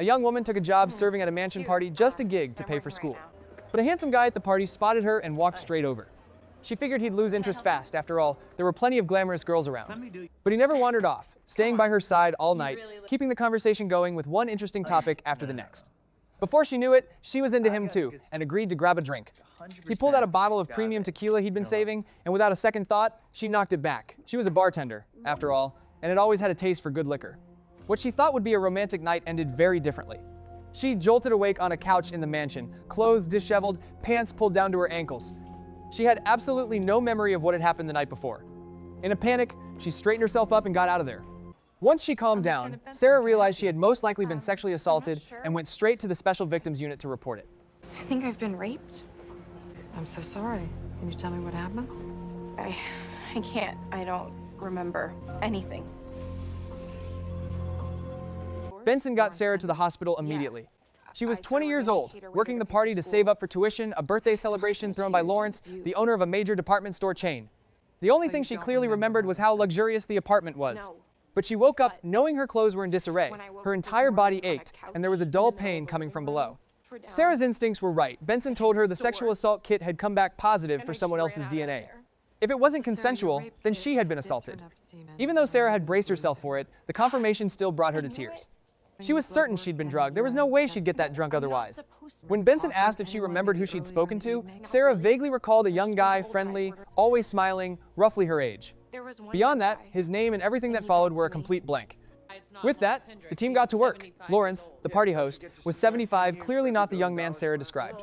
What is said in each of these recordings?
A young woman took a job serving at a mansion party, just a gig to pay for school. But a handsome guy at the party spotted her and walked straight over. She figured he'd lose interest fast. After all, there were plenty of glamorous girls around. But he never wandered off, staying by her side all night, keeping the conversation going with one interesting topic after the next. Before she knew it, she was into him too, and agreed to grab a drink. He pulled out a bottle of premium tequila he'd been saving, and without a second thought, she knocked it back. She was a bartender, after all, and had always had a taste for good liquor. What she thought would be a romantic night ended very differently. She jolted awake on a couch in the mansion, clothes disheveled, pants pulled down to her ankles. She had absolutely no memory of what had happened the night before. In a panic, she straightened herself up and got out of there. Once she calmed down, Sarah realized she had most likely been sexually assaulted and went straight to the Special Victims Unit to report it. I think I've been raped. I'm so sorry. Can you tell me what happened? I can't. I don't remember anything. Benson got Sarah to the hospital immediately. She was 20 years old, working the party to save up for tuition, a birthday celebration thrown by Lawrence, the owner of a major department store chain. The only thing she clearly remembered was how luxurious the apartment was. But she woke up knowing her clothes were in disarray. Her entire body ached, and there was a dull pain coming from below. Sarah's instincts were right. Benson told her the sexual assault kit had come back positive for someone else's DNA. If it wasn't consensual, then she had been assaulted. Even though Sarah had braced herself for it, the confirmation still brought her to tears. She was certain she'd been drugged. There was no way she'd get that drunk otherwise. When Benson asked if she remembered who she'd spoken to, Sarah vaguely recalled a young guy, friendly, always smiling, roughly her age. Beyond that, his name and everything that followed were a complete blank. With that, the team got to work. Lawrence, the party host, was 75, clearly not the young man Sarah described.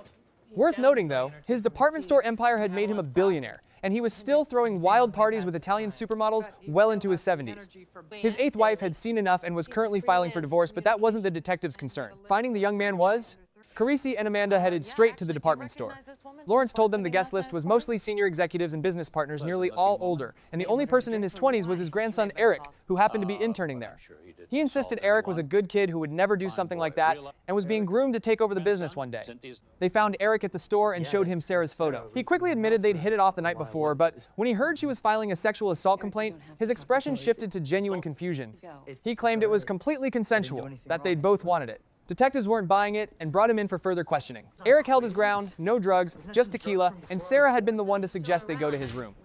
Worth noting, though, his department store empire had made him a billionaire, and he was still throwing wild parties with Italian supermodels well into his 70s. His eighth wife had seen enough and was currently filing for divorce, but that wasn't the detective's concern. Finding the young man was... Carisi and Amanda headed straight to the department store. Lawrence told them the guest list was mostly senior executives and business partners, nearly all older, and the only person in his 20s was his grandson Eric, who happened to be interning there. He insisted Eric was a good kid who would never do something like that and was being groomed to take over the business one day. They found Eric at the store and showed him Sarah's photo. He quickly admitted they'd hit it off the night before, but when he heard she was filing a sexual assault complaint, his expression shifted to genuine confusion. He claimed it was completely consensual, that they'd both wanted it. Detectives weren't buying it and brought him in for further questioning. Eric held his ground, no drugs, just tequila, and Sarah had been the one to suggest they go to his room.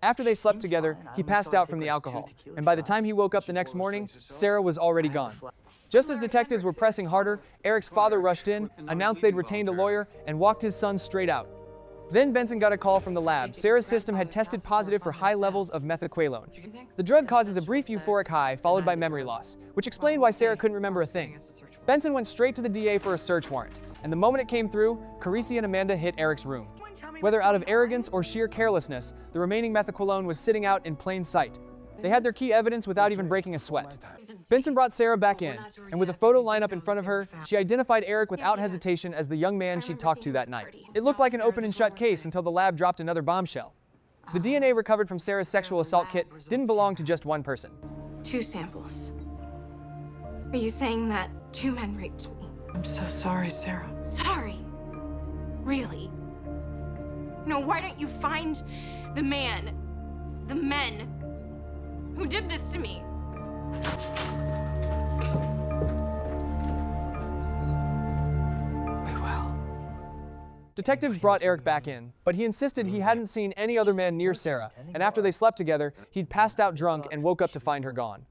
After they slept together, he passed out from the alcohol, and by the time he woke up the next morning, Sarah was already gone. Just as detectives were pressing harder, Eric's father rushed in, announced they'd retained a lawyer, and walked his son straight out. Then Benson got a call from the lab. Sarah's system had tested positive for high levels of methaqualone. The drug causes a brief euphoric high, followed by memory loss, which explained why Sarah couldn't remember a thing. Benson went straight to the DA for a search warrant, and the moment it came through, Carisi and Amanda hit Eric's room. Whether out of arrogance or sheer carelessness, the remaining methaqualone was sitting out in plain sight. They had their key evidence without even breaking a sweat. Benson brought Sarah back in, and with a photo lineup in front of her, she identified Eric without hesitation as the young man she'd talked to that night. It looked like an open and shut case until the lab dropped another bombshell. The DNA recovered from Sarah's sexual assault kit didn't belong to just one person. 2 samples. Are you saying that 2 men raped me? I'm so sorry, Sarah. Sorry? Really? No, why don't you find the men who did this to me? We will. Detectives brought Eric back in, but he insisted he hadn't seen any other man near Sarah, and after they slept together, he'd passed out drunk and woke up to find her gone.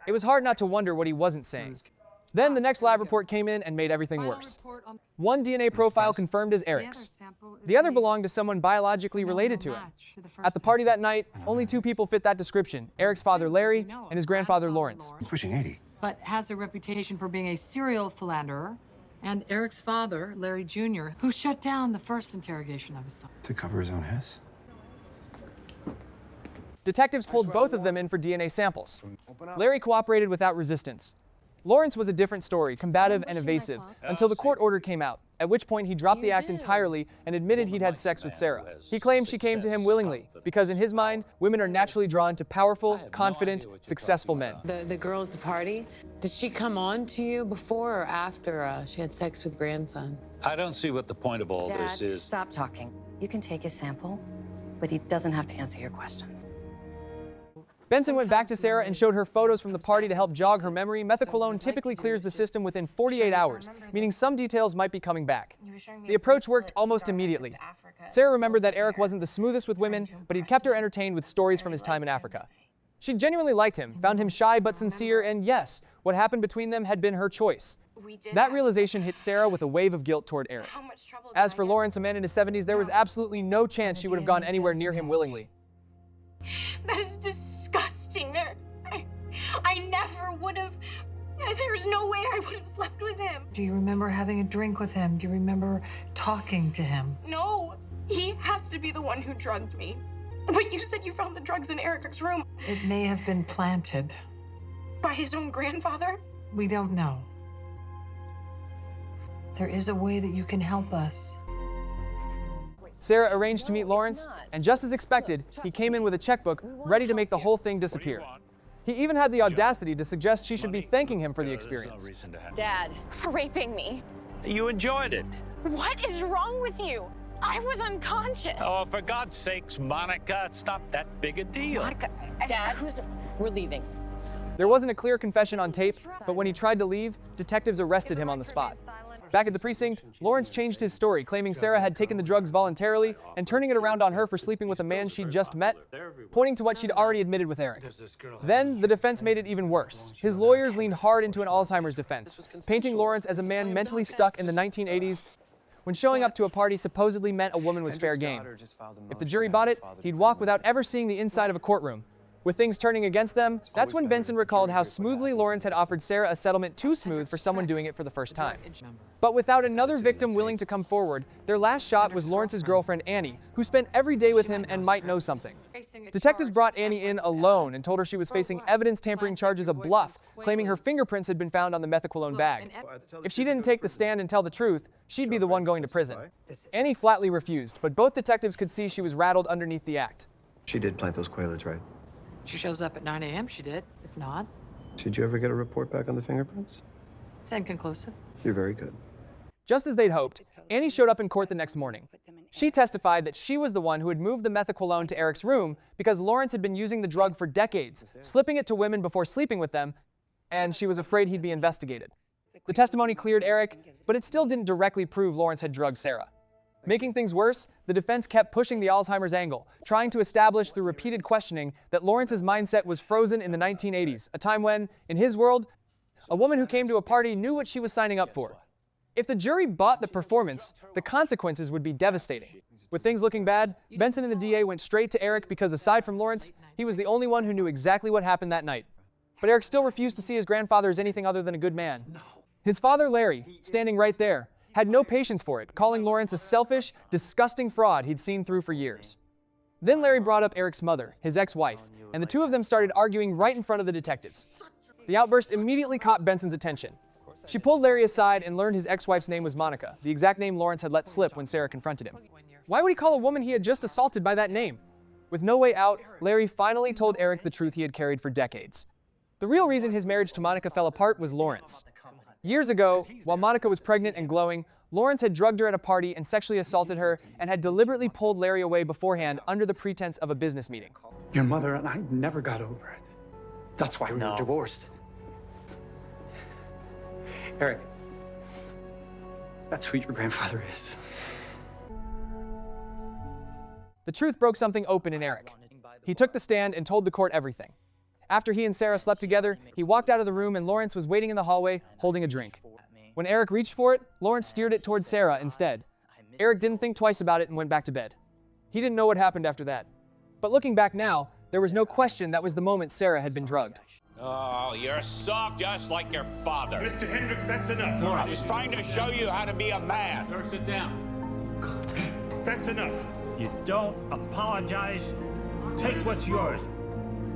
It was hard not to wonder what he wasn't saying. Then the next lab report came in and made everything worse. One DNA profile confirmed as Eric's. The other belonged to someone biologically related to him. At the party that night, only 2 people fit that description, Eric's father Larry and his grandfather Lawrence. He's pushing 80. But has a reputation for being a serial philanderer, and Eric's father, Larry Jr., who shut down the first interrogation of his son. To cover his own ass? Detectives pulled both of them in for DNA samples. Larry cooperated without resistance. Lawrence was a different story, combative and evasive, until the court order came out, at which point he dropped the act entirely and admitted he'd had sex with Sarah. He claimed she came to him willingly, because in his mind, women are naturally drawn to powerful, confident, successful men. The girl at the party, did she come on to you before or after she had sex with grandson? I don't see what the point of all Dad, this is. stop talking. You can take his sample, but he doesn't have to answer your questions. Benson went back to Sarah and showed her photos from the party to help jog her memory. Methaqualone typically clears the system within 48 hours, meaning some details might be coming back. The approach worked almost immediately. Sarah remembered that Eric wasn't the smoothest with women, but he'd kept her entertained with stories from his time in Africa. She genuinely liked him, found him shy but sincere, and yes, what happened between them had been her choice. That realization hit Sarah with a wave of guilt toward Eric. As for Lawrence, a man in his 70s, there was absolutely no chance she would have gone anywhere near him willingly. That is disgusting. I never would have. There's no way I would have slept with him. Do you remember having a drink with him? Do you remember talking to him? No, he has to be the one who drugged me. But you said you found the drugs in Eric's room. It may have been planted. By his own grandfather? We don't know. There is a way that you can help us. Sarah arranged to meet Lawrence, and just as expected, he came in with a checkbook, ready to make the whole thing disappear. He even had the audacity to suggest she should be thanking him for the experience. Dad. For raping me. You enjoyed it. What is wrong with you? I was unconscious. Oh, for God's sakes, Monica, it's not that big a deal. Monica, Dad, we're leaving. There wasn't a clear confession on tape, but when he tried to leave, detectives arrested him on the spot. Back at the precinct, Lawrence changed his story, claiming Sarah had taken the drugs voluntarily and turning it around on her for sleeping with a man she'd just met, pointing to what she'd already admitted with Eric. Then, the defense made it even worse. His lawyers leaned hard into an Alzheimer's defense, painting Lawrence as a man mentally stuck in the 1980s when showing up to a party supposedly meant a woman was fair game. If the jury bought it, he'd walk without ever seeing the inside of a courtroom. With things turning against them, that's when Benson recalled how smoothly Lawrence had offered Sarah a settlement too smooth for someone doing it for the first time. But without another victim willing to come forward, their last shot was Lawrence's girlfriend Annie, who spent every day with him and might know something. Detectives brought Annie in alone and told her she was facing evidence-tampering charges of bluff, claiming her fingerprints had been found on the methaqualone bag. If she didn't take the stand and tell the truth, she'd be the one going to prison. Annie flatly refused, but both detectives could see she was rattled underneath the act. She did plant those quaaludes, right? She shows up at 9 a.m. She did. If not, Did you ever get a report back on the fingerprints? it's inconclusive. You're very good. Just as they'd hoped, Annie showed up in court the next morning. She testified that she was the one who had moved the methaqualone to Eric's room because Lawrence had been using the drug for decades, slipping it to women before sleeping with them, and she was afraid he'd be investigated. The testimony cleared Eric, but it still didn't directly prove Lawrence had drugged Sarah. Making things worse, the defense kept pushing the Alzheimer's angle, trying to establish through repeated questioning that Lawrence's mindset was frozen in the 1980s, a time when, in his world, a woman who came to a party knew what she was signing up for. If the jury bought the performance, the consequences would be devastating. With things looking bad, Benson and the DA went straight to Eric because aside from Lawrence, he was the only one who knew exactly what happened that night. But Eric still refused to see his grandfather as anything other than a good man. His father, Larry, standing right there, had no patience for it, calling Lawrence a selfish, disgusting fraud he'd seen through for years. Then Larry brought up Eric's mother, his ex-wife, and the two of them started arguing right in front of the detectives. The outburst immediately caught Benson's attention. She pulled Larry aside and learned his ex-wife's name was Monica, the exact name Lawrence had let slip when Sarah confronted him. Why would he call a woman he had just assaulted by that name? With no way out, Larry finally told Eric the truth he had carried for decades. The real reason his marriage to Monica fell apart was Lawrence. Years ago, while Monica was pregnant and glowing, Lawrence had drugged her at a party and sexually assaulted her and had deliberately pulled Larry away beforehand under the pretense of a business meeting. Your mother and I never got over it. That's why we were divorced. Eric, that's who your grandfather is. The truth broke something open in Eric. He took the stand and told the court everything. After he and Sarah slept together, he walked out of the room and Lawrence was waiting in the hallway, holding a drink. When Eric reached for it, Lawrence steered it towards Sarah instead. Eric didn't think twice about it and went back to bed. He didn't know what happened after that. But looking back now, there was no question that was the moment Sarah had been drugged. Oh, you're soft just like your father. Mr. Hendricks, that's enough. I'm just trying to show you how to be a man. Sir, sit down. That's enough. You don't apologize. Take what's yours.